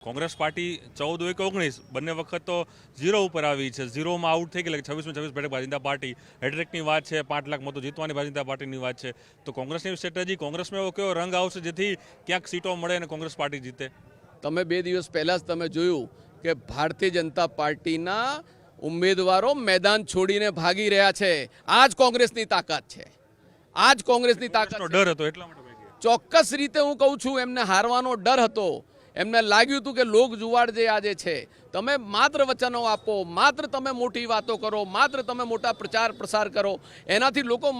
Congress party 14-19 બંને વખત તો ઝીરો ઉપર આવી છે, ઝીરોમાં આઉટ થઈ ગઈ, 26 બેઠક ભારતીય જનતા પાર્ટી હેડ્રેકની વાત છે, 5 લાખ મતો જીતવાની ભારતીય જનતા પાર્ટીની વાત છે. તો કોંગ્રેસની સ્ટ્રેટેજી, કોંગ્રેસમાં એવો કેવો રંગ આવશે જેથી ક્યાંક સીટો મળે અને કોંગ્રેસ પાર્ટી જીતે? તમે 2 દિવસ પહેલા જ તમે જોયું કે ભારતીય જનતા પાર્ટીના ઉમેદવારો મેદાન છોડીને ભાગી રહ્યા છે. આ જ કોંગ્રેસની તાકાત છે, આ જ કોંગ્રેસની તાકાત. ડર હતો એટલા માટે ભાગ્યા. ચોક્કસ રીતે હું કહું છું, એમને હારવાનો ડર હતો. એમને લાગ્યું હતું કે લોક જુવાડ જે આજે છે, તમે માત્ર વચનો આપો, માત્ર તમે મોટી વાતો કરો, માત્ર તમે મોટા પ્રચાર પ્રસાર કરો, એનાથી લોકો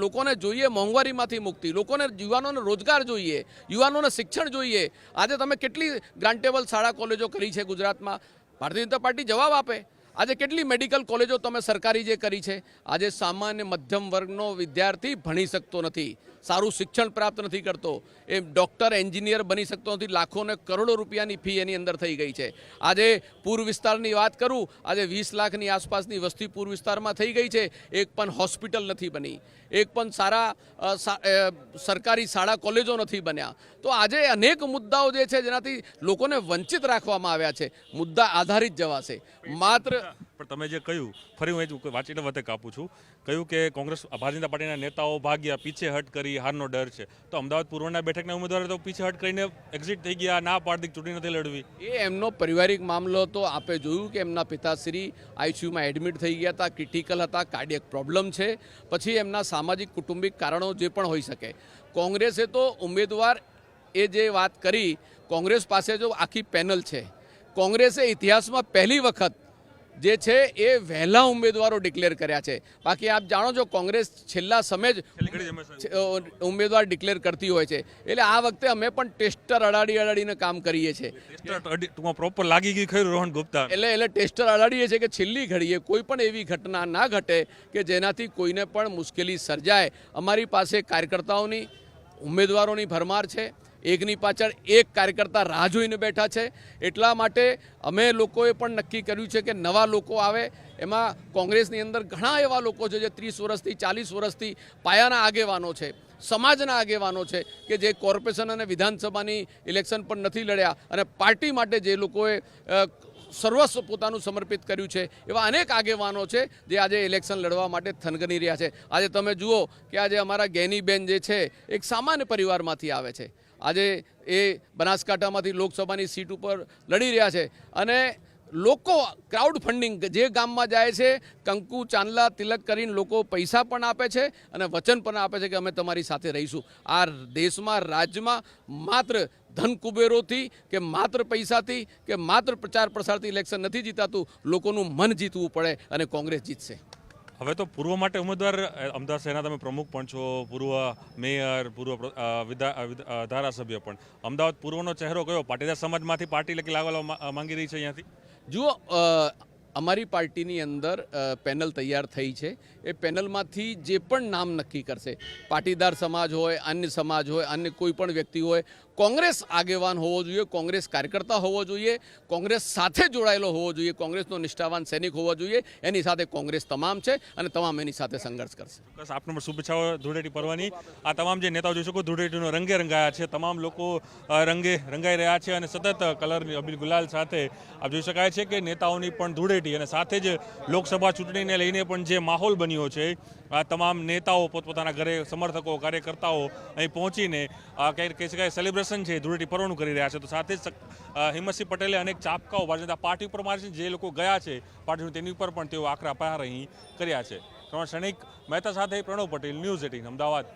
લોકોને જોઈએ મોંઘવારીમાંથી મુક્તિ, લોકોને યુવાનોને રોજગાર જોઈએ, યુવાનોને શિક્ષણ જોઈએ. આજે તમે કેટલી ગ્રાન્ટેબલ શાળા કોલેજો કરી છે ગુજરાતમાં? ભારતીય જનતા પાર્ટી જવાબ આપે. આજે કેટલી મેડિકલ કોલેજો તમે સરકારી જે કરી છે? આજે સામાન્ય મધ્યમ વર્ગનો વિદ્યાર્થી ભણી શકતો નથી, સારું શિક્ષણ પ્રાપ્ત નથી કરતો, એ ડૉક્ટર એન્જિનિયર બની શકતો નથી. લાખો ને કરોડો રૂપિયાની ફી એની અંદર થઈ ગઈ છે. આજે પૂર્વ વિસ્તારની વાત કરું, આજે 20 લાખની આસપાસની વસ્તી પૂર્વ વિસ્તારમાં થઈ ગઈ છે. એક પણ હોસ્પિટલ નથી બની, એક પણ સારા સરકારી શાળા કોલેજો નથી બન્યા. તો આજે અનેક મુદ્દાઓ જે છે જેનાથી લોકોને વંચિત રાખવામાં આવ્યા છે. મુદ્દા આધારિત જવાશે માત્ર. પણ તમે જે કહ્યું, ફરી હું વાંચીને વધે કાપું છું, કહ્યું કે કોંગ્રેસ ભારતીય જનતા પાર્ટીના નેતાઓ ભાગ્યા, પીછેહટ કરી, હારનો ડર છે. તો અમદાવાદ પૂર્વના બેઠકના ઉમેદવારો તો પીછેહટ કરીને એક્ઝિટ થઈ ગયા, ના પાડતી ચૂંટણી નથી લડવી. એ એમનો પારિવારિક મામલો તો આપે જોયું કે એમના પિતાશ્રી આઈસીયુમાં એડમિટ થઈ ગયા હતા, ક્રિટિકલ હતા, કાર્ડિયક પ્રોબ્લેમ છે. પછી એમના સામાજિક કુટુંબિક કારણો જે પણ હોઈ શકે. કોંગ્રેસે તો ઉમેદવાર એ જે વાત કરી, કોંગ્રેસ પાસે જો આખી પેનલ છે. કોંગ્રેસે ઇતિહાસમાં પહેલી વખત જે છે એ વહેલા ઉમેદવારો ડિક્લેર કર્યા છે. બાકી આપ જાણો છો કોંગ્રેસ છેલ્લા સમયે જ ઉમેદવાર ડિક્લેર કરતી હોય છે. એટલે આ વખતે અમે પણ ટેસ્ટર અડાડીને કામ કરીએ છીએ. પ્રોપર લાગી ગયું ખરું રોહન ગુપ્તા? એટલે ટેસ્ટર અડાડીએ છીએ કે છેલ્લી ઘડીએ કોઈ પણ એવી ઘટના ના ઘટે કે જેનાથી કોઈને પણ મુશ્કેલી સર્જાય. અમારી પાસે કાર્યકર્તાઓની, ઉમેદવારોની ભરમાર છે. એકની પાછળ એક કાર્યકર્તા રાહ જોઈને બેઠા છે. એટલા માટે અમે લોકોએ પણ નક્કી કર્યું છે કે નવા લોકો આવે. એમાં કોંગ્રેસની અંદર ઘણા એવા લોકો છે જે 30 વર્ષથી 40 વર્ષથી પાયાના આગેવાનો છે, સમાજના આગેવાનો છે, કે જે કોર્પોરેશન અને વિધાનસભાની ઇલેક્શન પણ નથી લડ્યા અને પાર્ટી માટે જે લોકોએ સર્વસ્વ પોતાનું સમર્પિત કર્યું છે. એવા અનેક આગેવાનો છે જે આજે ઇલેક્શન લડવા માટે થનગની રહ્યા છે. આજે તમે જુઓ કે આજે અમારા ગેનીબેન જે છે એક સામાન્ય પરિવારમાંથી આવે છે. આજે એ બનાસકાંઠામાંથી લોકસભાની સીટ ઉપર લડી રહ્યા છે અને લોકો ક્રાઉડ ફંડિંગ જે ગામમાં જાય છે, કંકુ ચાંદલા તિલક કરીને લોકો પૈસા પણ આપે છે અને વચન પણ આપે છે કે અમે તમારી સાથે રહીશું. આ દેશમાં, રાજ્યમાં માત્ર ધન કુબેરોથી કે માત્ર પૈસાથી કે માત્ર પ્રચાર પ્રસારથી ઇલેક્શન નથી જીતાતું. લોકોનું મન જીતવું પડે અને કોંગ્રેસ જીતશે. હવે તો પૂર્વ માટે ઉમેદવાર અમદાવાદ શહેરના તમે પ્રમુખ પણ છો, પૂર્વ મેયર, પૂર્વ ધારાસભ્ય પણ. અમદાવાદ પૂર્વનો ચહેરો કયો? પાટીદાર સમાજમાંથી પાર્ટી લાવવા માંગી રહી છે અહીંયાથી? જુઓ, અમારી પાર્ટીની અંદર પેનલ તૈયાર થઈ છે. એ પેનલમાંથી જે પણ નામ નક્કી કરશે, પાટીદાર સમાજ હોય, અન્ય સમાજ હોય, અન્ય કોઈ પણ વ્યક્તિ હોય, કોંગ્રેસ આગેવાન હોવો જોઈએ, કોંગ્રેસ કાર્યકર્તા હોવો જોઈએ, કોંગ્રેસ સાથે જોડાયેલો હોવો જોઈએ, કોંગ્રેસનો નિષ્ઠાવાન સૈનિક હોવો જોઈએ. એની સાથે કોંગ્રેસ તમામ છે અને તમામ એની સાથે સંઘર્ષ કરશે. બસ આપને પણ શુભેચ્છાઓ ધૂળેટી પર્વની. આ તમામ જે નેતાઓ જોઈ શકો ધૂળેટીનો રંગે રંગાયા છે. તમામ લોકો રંગાઈ રહ્યા છે અને સતત કલરની અબીલ ગુલાલ સાથે આપ જોઈ શકાય છે કે નેતાઓની પણ ધૂળેટી અને સાથે જ લોકસભા ચૂંટણીને લઈને પણ જે માહોલ બન્યો છે, આ તમામ નેતાઓ પોતપોતાના ઘરે, સમર્થકો, કાર્યકર્તાઓ અહીં પહોંચીને કહી શકાય સેલિબ્રેશન છે, ધૂળેટી પર્વનું કરી રહ્યા છે. તો સાથે જ હિંમતસિંહ પટેલે અનેક ચાપકાઓ ભારતીય જનતા પાર્ટી ઉપર મારી છે. જે લોકો ગયા છે પાર્ટીનું, તેની ઉપર પણ તેઓ આકરા પ્રહાર અહીં કર્યા છે. ક્ષણિક મહેતા સાથે પ્રણવ પટેલ, ન્યૂઝ 18 અમદાવાદ.